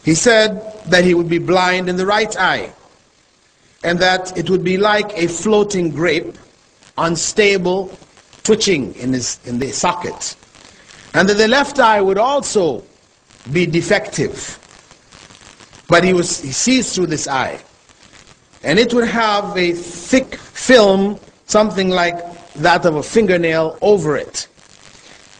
He said that he would be blind in the right eye, and that it would be like a floating grape, unstable, twitching in the socket. And that the left eye would also be defective. But he sees through this eye. And it would have a thick film, something like that of a fingernail, over it.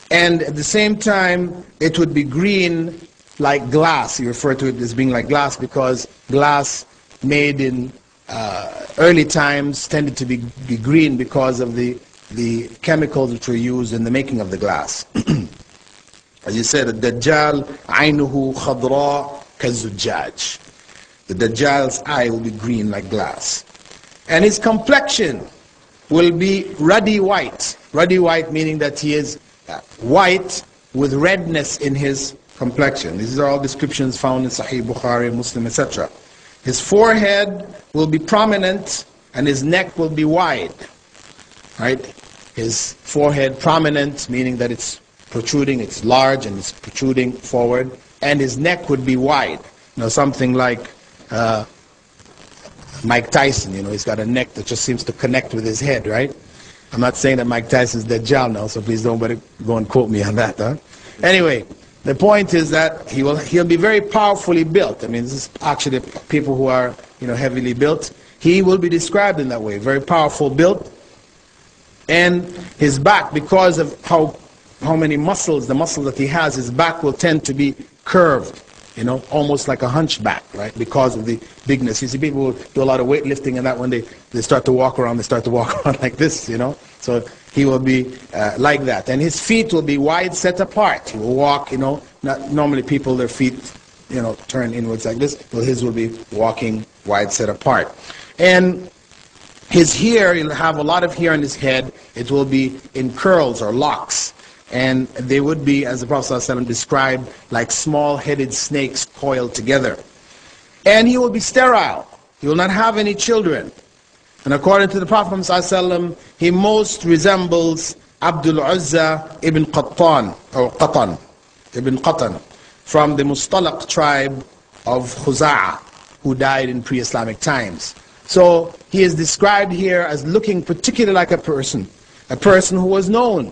And at the same time, it would be green like glass. He referred to it as being like glass because glass made in early times tended to be green because of the chemicals which were used in the making of the glass. As you said, Dajjal aynuhu khadra kazujjaj. The Dajjal's eye will be green like glass. And his complexion will be ruddy white. Ruddy white meaning that he is white with redness in his complexion. These are all descriptions found in Sahih Bukhari, Muslim, etc. His forehead will be prominent and his neck will be wide. Right? His forehead prominent, meaning that it's protruding, it's large and it's protruding forward, and his neck would be wide. You know, something like Mike Tyson, you know, he's got a neck that just seems to connect with his head, right? I'm not saying that Mike Tyson's Dajjal now, so please don't go and quote me on that, huh? Anyway, the point is that he'll be very powerfully built. I mean, this is actually people who are, you know, heavily built. He will be described in that way, very powerful built. And his back, because of how many muscles, the muscle that he has, his back will tend to be curved, you know, almost like a hunchback, right? Because of the bigness. You see people who do a lot of weightlifting and that when they start to walk around, they start to walk around like this, you know. So he will be like that. And his feet will be wide set apart. He will walk, you know, normally people, their feet, you know, turn inwards like this. Well, his will be walking wide set apart. And his hair, he'll have a lot of hair on his head. It will be in curls or locks. And they would be, as the Prophet ﷺ described, like small-headed snakes coiled together. And he will be sterile. He will not have any children. And according to the Prophet ﷺ, he most resembles Abdul Uzza ibn Qattan, or Qatan, ibn Qatan, from the Mustalaq tribe of Khuza'a, who died in pre-Islamic times. So he is described here as looking particularly like a person who was known,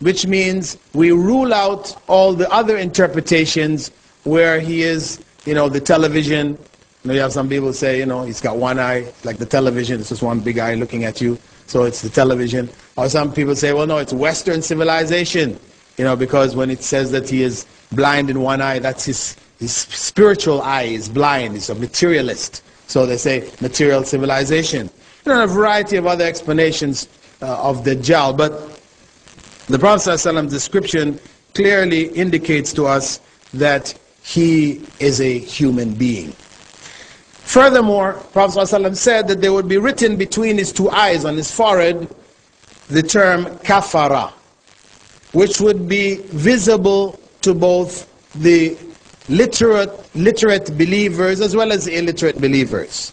which means we rule out all the other interpretations where he is, you know, the television. You know, you have some people say, you know, he's got one eye, like the television, it's just one big eye looking at you, so it's the television. Or some people say, well, no, it's Western civilization, you know, because when it says that he is blind in one eye, that's his spiritual eye is blind, he's a materialist. So they say material civilization. You know, a variety of other explanations of Dajjal, but the Prophet ﷺ's description clearly indicates to us that he is a human being. Furthermore, Prophet ﷺ said that there would be written between his two eyes on his forehead the term kafara, which would be visible to both the literate believers as well as the illiterate believers.